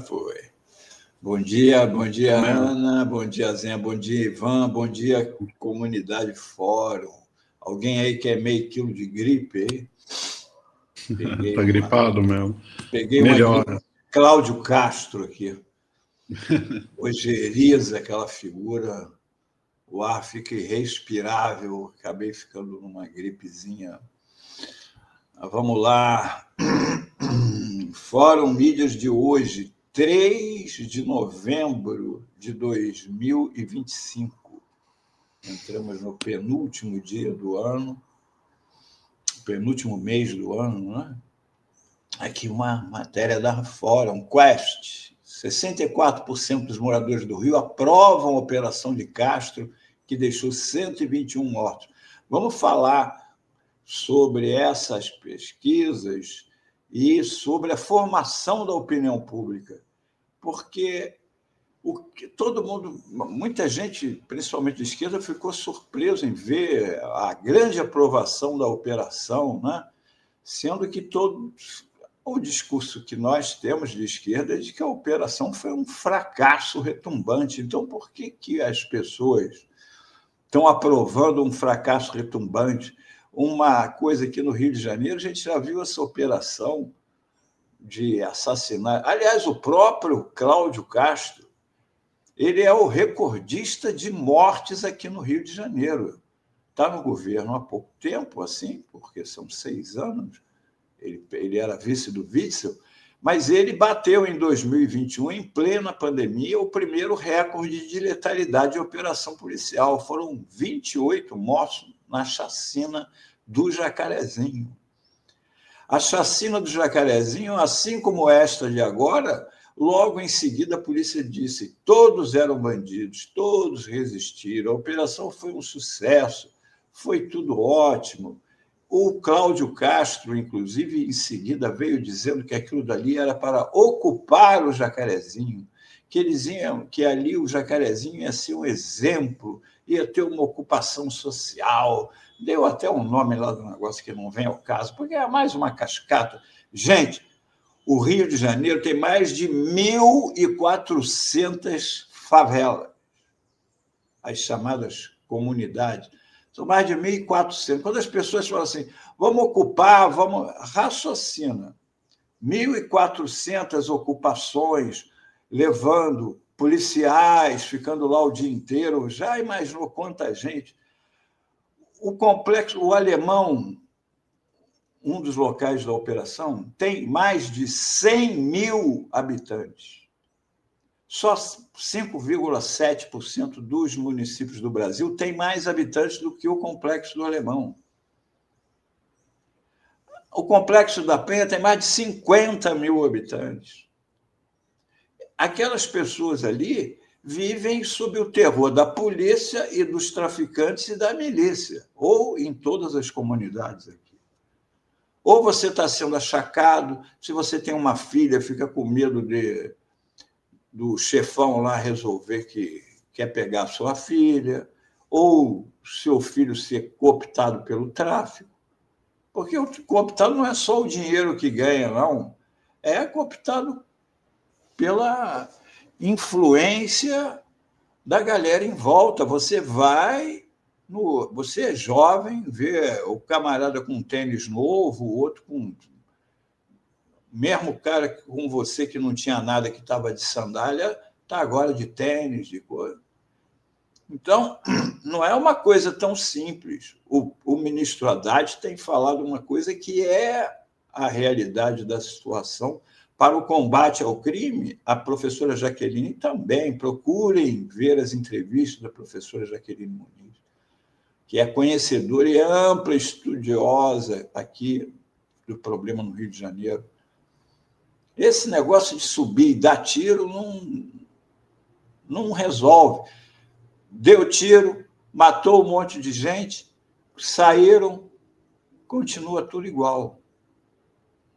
foi. Bom dia, Ana, bom dia, Zenha, bom dia, Ivan, bom dia, comunidade Fórum. Alguém aí quer meio quilo de gripe aí? Tá gripado mesmo. Peguei Melhor. uma Cláudio Castro aqui. Ojeriza, aquela figura, o ar fica irrespirável, acabei ficando numa gripezinha. Vamos lá. Fórum Mídias de hoje, 3 de novembro de 2025. Entramos no penúltimo dia do ano, penúltimo mês do ano, né? Aqui uma matéria da Fórum Quest. 64% dos moradores do Rio aprovam a operação de Castro, que deixou 121 mortos. Vamos falar sobre essas pesquisas e sobre a formação da opinião pública, porque todo mundo, muita gente, principalmente de esquerda, ficou surpreso em ver a grande aprovação da operação, né? Sendo que o discurso que nós temos de esquerda é de que a operação foi um fracasso retumbante. Então, por que as pessoas estão aprovando um fracasso retumbante? Uma coisa que no Rio de Janeiro a gente já viu essa operação de assassinato. Aliás, o próprio Cláudio Castro, ele é o recordista de mortes aqui no Rio de Janeiro. Está no governo há pouco tempo, assim, porque são 6 anos. Ele era vice do Witzel, mas ele bateu em 2021, em plena pandemia, o primeiro recorde de letalidade de operação policial. Foram 28 mortos na chacina do Jacarezinho. A chacina do Jacarezinho, assim como esta de agora, logo em seguida a polícia disse: todos eram bandidos, todos resistiram, a operação foi um sucesso, foi tudo ótimo. O Cláudio Castro, inclusive, em seguida veio dizendo que aquilo dali era para ocupar o Jacarezinho, que eles iam, que ali o Jacarezinho ia ser um exemplo, ia ter uma ocupação social. Deu até um nome lá do negócio que não vem ao caso, porque é mais uma cascata. Gente, o Rio de Janeiro tem mais de 1.400 favelas, as chamadas comunidades. São mais de 1.400. Quando as pessoas falam assim, vamos ocupar, vamos... Raciocina. 1.400 ocupações, levando policiais, ficando lá o dia inteiro. Já imaginou quanta gente? O complexo, o Alemão, um dos locais da operação, tem mais de 100 mil habitantes. Só 5,7% dos municípios do Brasil têm mais habitantes do que o Complexo do Alemão. O Complexo da Penha tem mais de 50 mil habitantes. Aquelas pessoas ali vivem sob o terror da polícia e dos traficantes e da milícia, ou em todas as comunidades aqui. Ou você está sendo achacado, se você tem uma filha, fica com medo do chefão lá resolver que quer pegar a sua filha, ou seu filho ser cooptado pelo tráfico. Porque o cooptado não é só o dinheiro que ganha, não. É cooptado pela influência da galera em volta. Você é jovem, vê o camarada com um tênis novo, o outro com... Mesmo cara com você que não tinha nada, que estava de sandália, está agora de tênis, de coisa. Então, não é uma coisa tão simples. O ministro Haddad tem falado uma coisa que é a realidade da situação. Para o combate ao crime, a professora Jaqueline também. Procurem ver as entrevistas da professora Jaqueline Muniz, que é conhecedora e ampla estudiosa aqui do problema no Rio de Janeiro. Esse negócio de subir e dar tiro não resolve. Deu tiro, matou um monte de gente, saíram, continua tudo igual.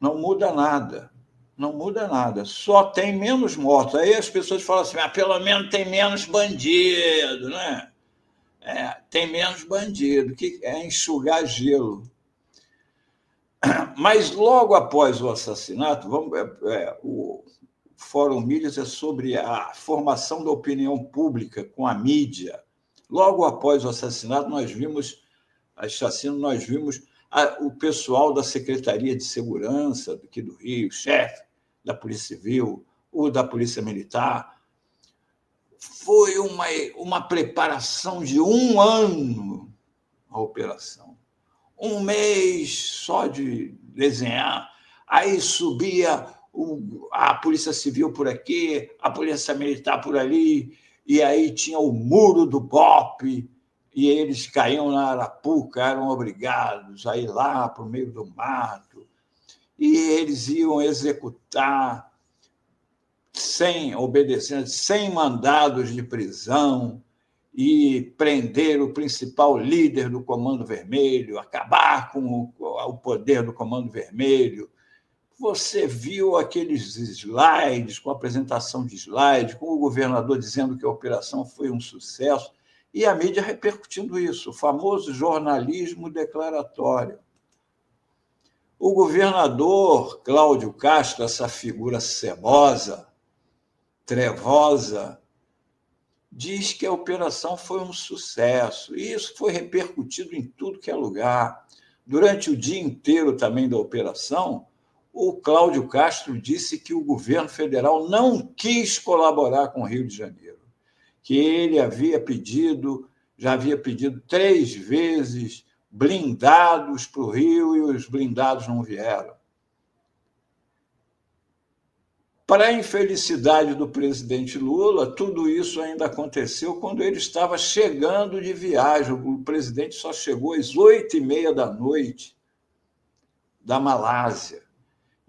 Não muda nada. Não muda nada. Só tem menos mortos. Aí as pessoas falam assim, pelo menos tem menos bandido, né? Tem menos bandido, que é enxugar gelo. Mas logo após o assassinato, Fórum Mídias é sobre a formação da opinião pública com a mídia. Logo após o assassinato, nós vimos o pessoal da Secretaria de Segurança aqui do Rio, chefe da Polícia Civil, o da Polícia Militar. Foi uma preparação de 1 ano a operação. 1 mês só de desenhar. Aí subia a Polícia Civil por aqui, a Polícia Militar por ali, e aí tinha o muro do BOPE, e eles caíam na Arapuca, eram obrigados a ir lá para o meio do mato, e eles iam executar sem mandados de prisão, e prender o principal líder do Comando Vermelho, acabar com o poder do Comando Vermelho. Você viu aqueles slides, com a apresentação de slides, com o governador dizendo que a operação foi um sucesso, e a mídia repercutindo isso, o famoso jornalismo declaratório. O governador Cláudio Castro, essa figura cebosa, trevosa, diz que a operação foi um sucesso, e isso foi repercutido em tudo que é lugar. Durante o dia inteiro também da operação, o Cláudio Castro disse que o governo federal não quis colaborar com o Rio de Janeiro, que ele já havia pedido 3 vezes blindados para o Rio e os blindados não vieram. Para a infelicidade do presidente Lula, tudo isso ainda aconteceu quando ele estava chegando de viagem. O presidente só chegou às 8h30 da noite da Malásia.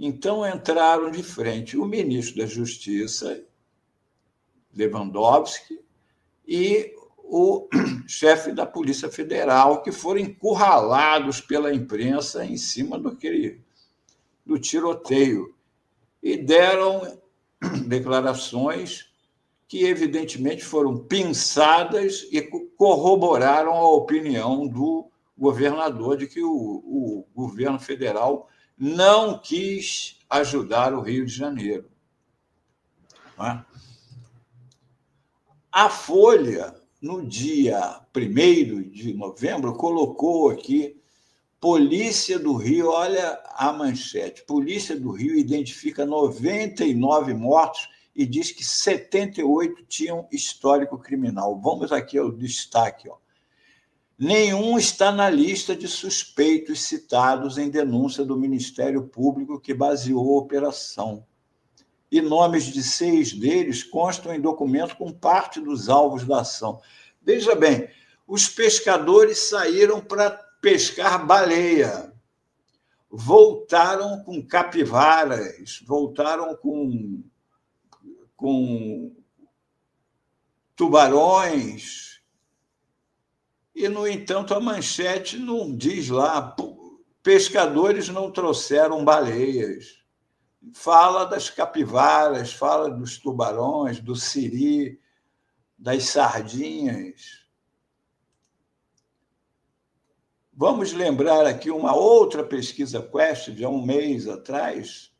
Então, entraram de frente o ministro da Justiça, Lewandowski, e o chefe da Polícia Federal, que foram encurralados pela imprensa em cima do tiroteio. E deram declarações que, evidentemente, foram pinçadas e corroboraram a opinião do governador de que o governo federal não quis ajudar o Rio de Janeiro. A Folha, no dia 1º de novembro, colocou aqui: Polícia do Rio, olha a manchete, Polícia do Rio identifica 99 mortos e diz que 78 tinham histórico criminal. Vamos aqui ao destaque. Nenhum está na lista de suspeitos citados em denúncia do Ministério Público que baseou a operação. E nomes de 6 deles constam em documento com parte dos alvos da ação. Veja bem, os pescadores saíram para pescar baleia, voltaram com capivaras, voltaram com tubarões, e, no entanto, a manchete não diz lá, pescadores não trouxeram baleias. Fala das capivaras, fala dos tubarões, do siri, das sardinhas. Vamos lembrar aqui uma outra pesquisa Quest, de há 1 mês atrás,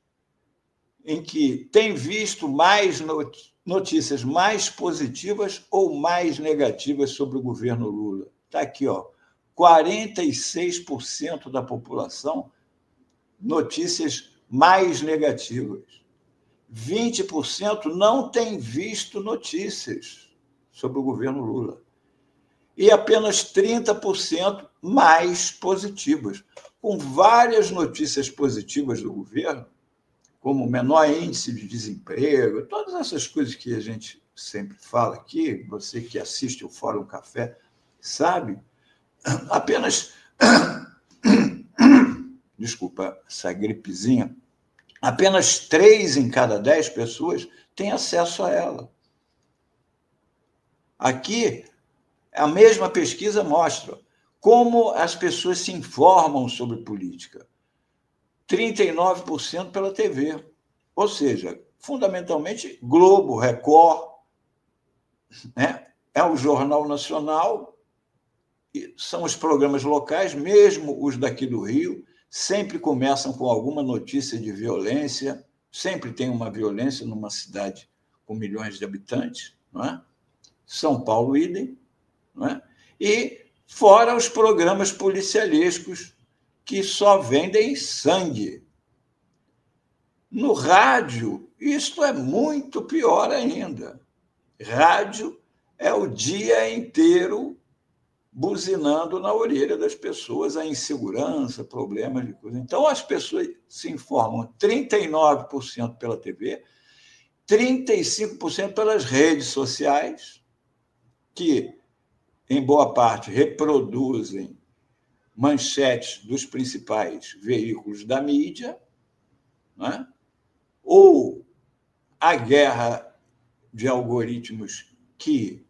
em que tem visto mais notícias mais positivas ou mais negativas sobre o governo Lula. Está aqui, 46% da população, notícias mais negativas. 20% não tem visto notícias sobre o governo Lula. E apenas 30% mais positivas, com várias notícias positivas do governo, como menor índice de desemprego, todas essas coisas que a gente sempre fala aqui, você que assiste o Fórum Café sabe, apenas... Desculpa essa gripezinha. Apenas 3 em cada 10 pessoas têm acesso a ela. Aqui, a mesma pesquisa mostra como as pessoas se informam sobre política. 39% pela TV. Ou seja, fundamentalmente, Globo, Record, né? É o Jornal Nacional, são os programas locais, mesmo os daqui do Rio, sempre começam com alguma notícia de violência, sempre tem uma violência numa cidade com milhões de habitantes, não é? São Paulo, idem, não é? E fora os programas policialescos que só vendem sangue. No rádio, isto é muito pior ainda. Rádio é o dia inteiro buzinando na orelha das pessoas a insegurança, problemas de coisa. Então, as pessoas se informam 39% pela TV, 35% pelas redes sociais, que, em boa parte, reproduzem manchetes dos principais veículos da mídia, né? Ou a guerra de algoritmos que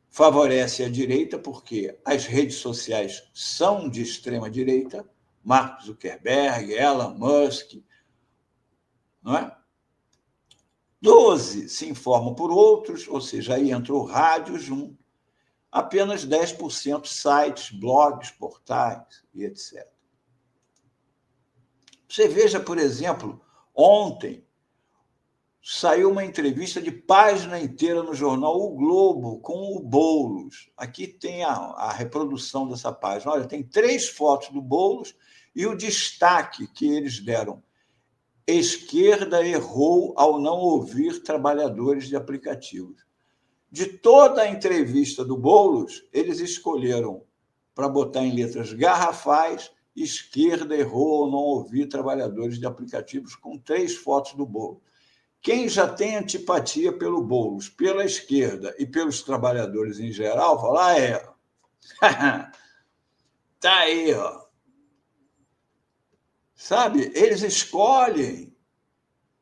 favorece a direita, porque as redes sociais são de extrema-direita, Mark Zuckerberg, Elon Musk, não é? 12 se informam por outros, ou seja, aí entrou o rádio junto. Apenas 10% sites, blogs, portais e etc. Você veja, por exemplo, ontem saiu uma entrevista de página inteira no jornal O Globo com o Boulos. Aqui tem a reprodução dessa página. Olha, tem 3 fotos do Boulos e o destaque que eles deram. Esquerda errou ao não ouvir trabalhadores de aplicativos. De toda a entrevista do Boulos, eles escolheram, para botar em letras garrafais, esquerda errou ao não ouvir trabalhadores de aplicativos, com 3 fotos do Boulos. Quem já tem antipatia pelo Boulos, pela esquerda e pelos trabalhadores em geral, fala, tá aí, ó. Sabe? Eles escolhem.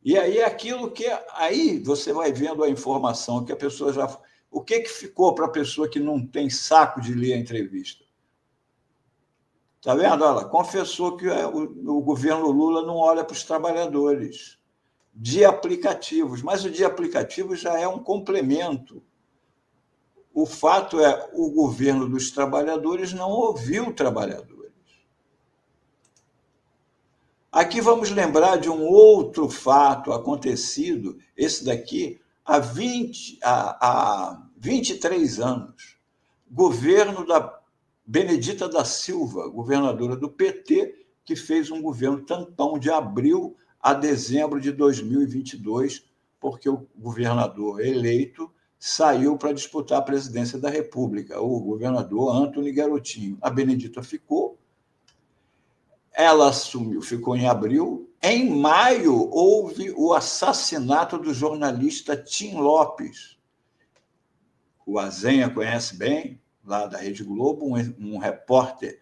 E aí é aquilo que... Aí você vai vendo a informação que a pessoa já... O que ficou para a pessoa que não tem saco de ler a entrevista? Está vendo? Ela confessou que o governo Lula não olha para os trabalhadores de aplicativos, mas o de aplicativos já é um complemento. O fato é o governo dos trabalhadores não ouviu trabalhadores. Aqui vamos lembrar de um outro fato acontecido, esse daqui, há 23 anos. Governo da Benedita da Silva, governadora do PT, que fez um governo tampão de abril a dezembro de 2022, porque o governador eleito saiu para disputar a presidência da República, o governador Antony Garotinho. A Benedita ficou, ela assumiu, ficou em abril. Em maio, houve o assassinato do jornalista Tim Lopes. O Azenha conhece bem, lá da Rede Globo, um repórter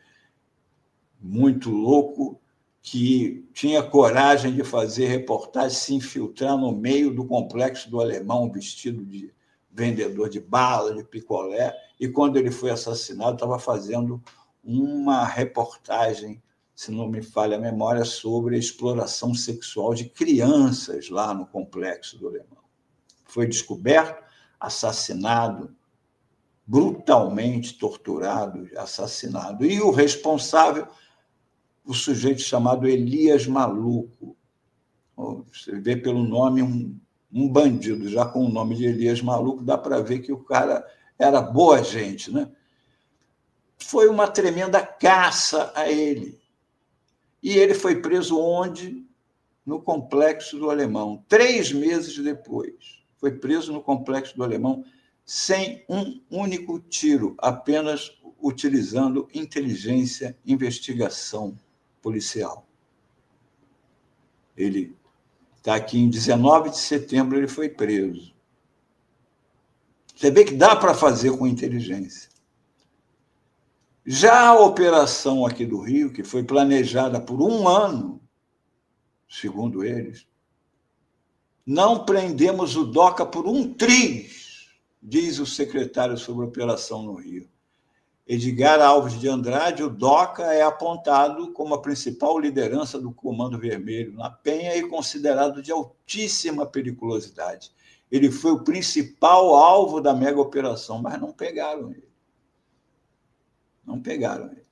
muito louco, que tinha coragem de fazer reportagem, se infiltrar no meio do Complexo do Alemão, vestido de vendedor de bala, de picolé, e quando ele foi assassinado, estava fazendo uma reportagem, se não me falha a memória, sobre a exploração sexual de crianças lá no Complexo do Alemão. Foi descoberto, assassinado, brutalmente torturado, assassinado. E o responsável, o sujeito chamado Elias Maluco. Você vê pelo nome um bandido, já com o nome de Elias Maluco, dá para ver que o cara era boa gente, né? Foi uma tremenda caça a ele. E ele foi preso onde? No Complexo do Alemão. 3 meses depois, foi preso no Complexo do Alemão sem um único tiro, apenas utilizando inteligência, investigação policial. Ele está aqui em 19 de setembro, ele foi preso. Você vê que dá para fazer com inteligência. Já a operação aqui do Rio, que foi planejada por 1 ano, segundo eles, não prendemos o DOCA por 1 triz, diz o secretário sobre a operação no Rio. Edgar Alves de Andrade, o DOCA, é apontado como a principal liderança do Comando Vermelho na Penha e considerado de altíssima periculosidade. Ele foi o principal alvo da mega operação, mas não pegaram ele. Não pegaram ele.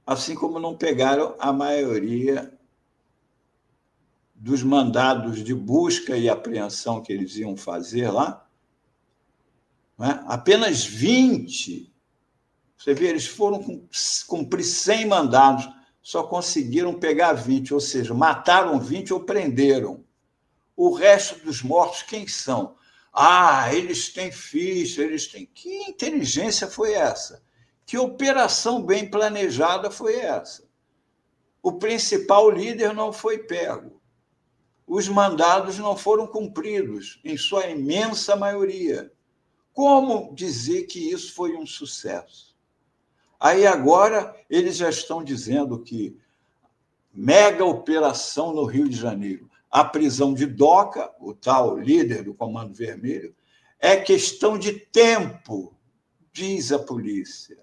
Assim como não pegaram a maioria dos mandados de busca e apreensão que eles iam fazer lá, né? Apenas 20. Você vê, eles foram cumprir 100 mandados, só conseguiram pegar 20, ou seja, mataram 20 ou prenderam. O resto dos mortos, quem são? Eles têm ficha, eles têm... Que inteligência foi essa? Que operação bem planejada foi essa? O principal líder não foi pego. Os mandados não foram cumpridos, em sua imensa maioria. Como dizer que isso foi um sucesso? Aí agora eles já estão dizendo que mega operação no Rio de Janeiro, a prisão de Doca, o tal líder do Comando Vermelho, é questão de tempo, diz a polícia.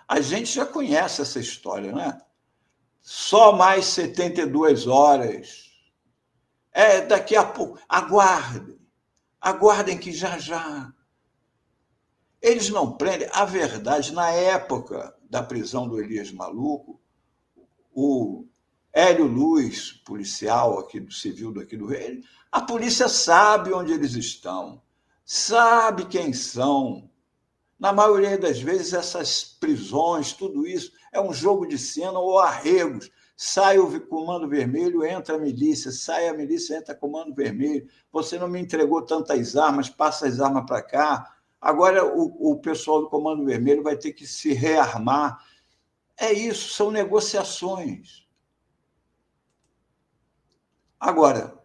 A gente já conhece essa história, né? Só mais 72 horas. Daqui a pouco. Aguardem que já. Eles não prendem. A verdade, na época da prisão do Elias Maluco, o Hélio Luz, policial aqui do civil daqui do Rio, a polícia sabe onde eles estão, sabe quem são. Na maioria das vezes, essas prisões, tudo isso, é um jogo de cena ou arregos. Sai o Comando Vermelho, entra a milícia, sai a milícia, entra o Comando Vermelho. Você não me entregou tantas armas, passa as armas para cá. Agora o pessoal do Comando Vermelho vai ter que se rearmar. É isso, são negociações. Agora,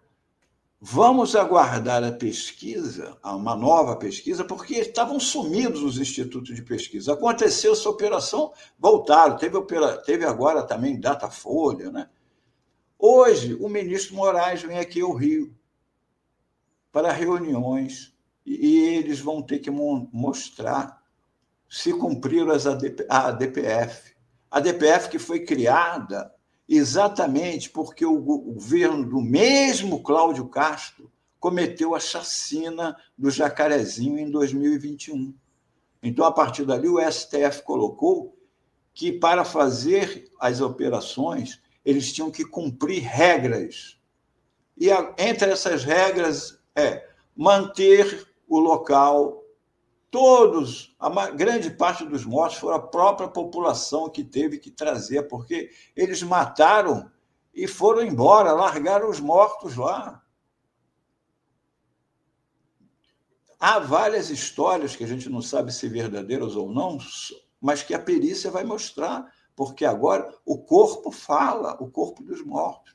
vamos aguardar a pesquisa, uma nova pesquisa, porque estavam sumidos os institutos de pesquisa. Aconteceu essa operação, voltaram. Teve agora também Datafolha, né? Hoje, o ministro Moraes vem aqui ao Rio para reuniões e eles vão ter que mostrar se cumpriram a DPF. A DPF que foi criada exatamente porque o governo do mesmo Cláudio Castro cometeu a chacina do Jacarezinho em 2021. Então, a partir dali, o STF colocou que, para fazer as operações, eles tinham que cumprir regras. E entre essas regras manter o local. A grande parte dos mortos foi a própria população que teve que trazer, porque eles mataram e foram embora, largaram os mortos lá. Há várias histórias que a gente não sabe se verdadeiras ou não, mas que a perícia vai mostrar, porque agora o corpo fala, o corpo dos mortos.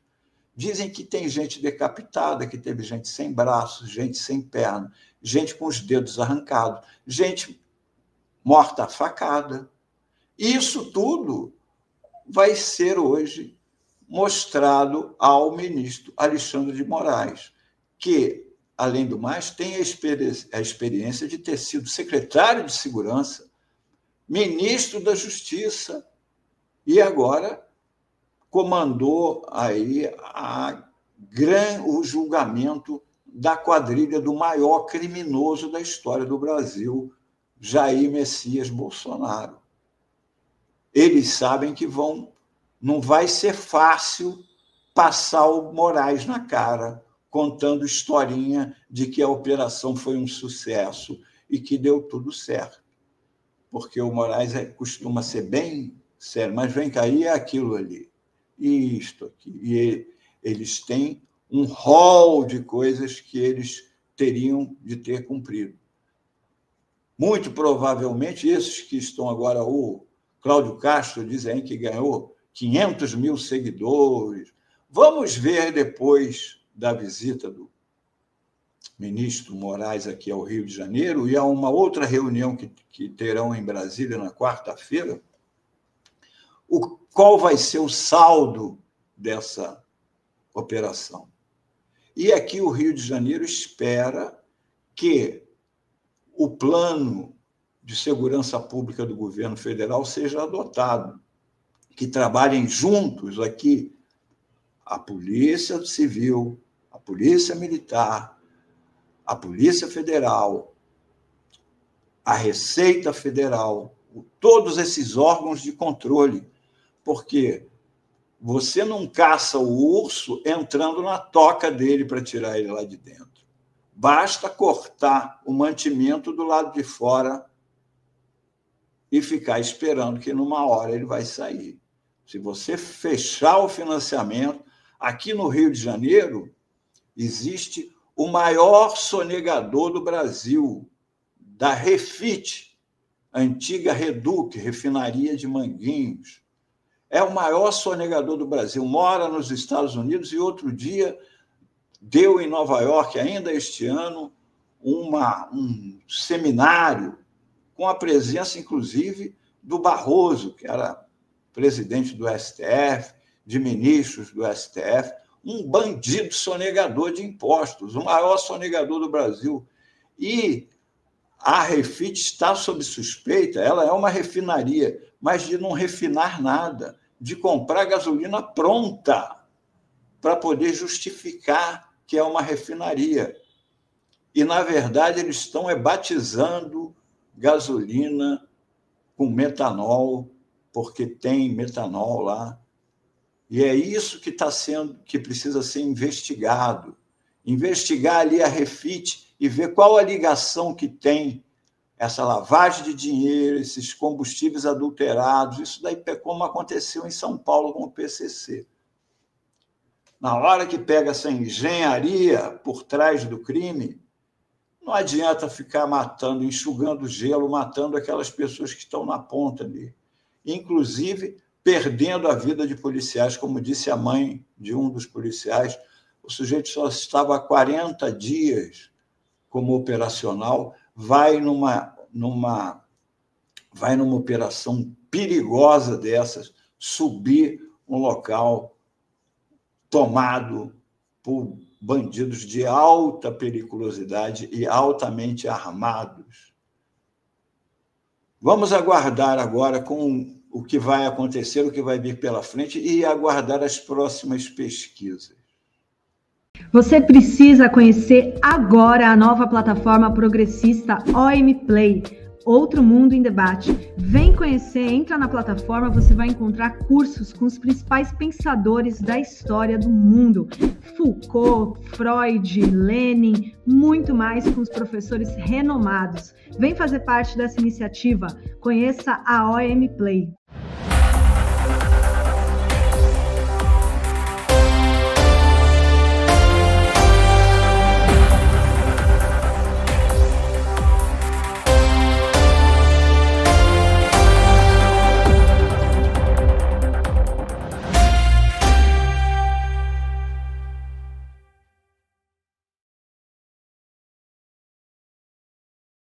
Dizem que tem gente decapitada, que teve gente sem braços, gente sem perna, gente com os dedos arrancados, gente morta a facada. Isso tudo vai ser hoje mostrado ao ministro Alexandre de Moraes, que, além do mais, tem a experiência de ter sido secretário de Segurança, ministro da Justiça e agora comandou aí o julgamento da quadrilha do maior criminoso da história do Brasil, Jair Messias Bolsonaro. Eles sabem que não vai ser fácil passar o Moraes na cara, contando historinha de que a operação foi um sucesso e que deu tudo certo. Porque o Moraes costuma ser bem sério, mas vem cá, e aquilo ali, e isto aqui. E eles têm um rol de coisas que eles teriam de ter cumprido. Muito provavelmente, esses que estão agora, o Cláudio Castro diz aí que ganhou 500 mil seguidores. Vamos ver depois da visita do ministro Moraes aqui ao Rio de Janeiro e a uma outra reunião que terão em Brasília na quarta-feira, qual vai ser o saldo dessa operação. E aqui o Rio de Janeiro espera que o plano de segurança pública do governo federal seja adotado, que trabalhem juntos aqui a Polícia Civil, a Polícia Militar, a Polícia Federal, a Receita Federal, todos esses órgãos de controle, porque Você não caça o urso entrando na toca dele para tirar ele lá de dentro. Basta cortar o mantimento do lado de fora e ficar esperando que numa hora ele vai sair. Se você fechar o financiamento, aqui no Rio de Janeiro existe o maior sonegador do Brasil, da Refit, antiga Reduc, refinaria de Manguinhos. É o maior sonegador do Brasil, mora nos Estados Unidos e outro dia deu em Nova York, ainda este ano, um seminário com a presença, inclusive, do Barroso, que era presidente do STF, de ministros do STF, um bandido sonegador de impostos, o maior sonegador do Brasil. E a Refit está sob suspeita, ela é uma refinaria, mas de não refinar nada, de comprar gasolina pronta para poder justificar que é uma refinaria. E, na verdade, eles estão batizando gasolina com metanol, porque tem metanol lá. E é isso que precisa ser investigado. Investigar ali a Refit e ver qual a ligação que tem essa lavagem de dinheiro, esses combustíveis adulterados, isso daí como aconteceu em São Paulo com o PCC. Na hora que pega essa engenharia por trás do crime, não adianta ficar matando, enxugando gelo, matando aquelas pessoas que estão na ponta ali. Inclusive, perdendo a vida de policiais, como disse a mãe de um dos policiais, o sujeito só estava há 40 dias como operacional, vai numa operação perigosa dessas, subir um local tomado por bandidos de alta periculosidade e altamente armados. Vamos aguardar agora com o que vai acontecer, o que vai vir pela frente e aguardar as próximas pesquisas. Você precisa conhecer agora a nova plataforma progressista OM Play, Outro Mundo em Debate. Vem conhecer, entra na plataforma, você vai encontrar cursos com os principais pensadores da história do mundo. Foucault, Freud, Lenin, muito mais com os professores renomados. Vem fazer parte dessa iniciativa, conheça a OM Play.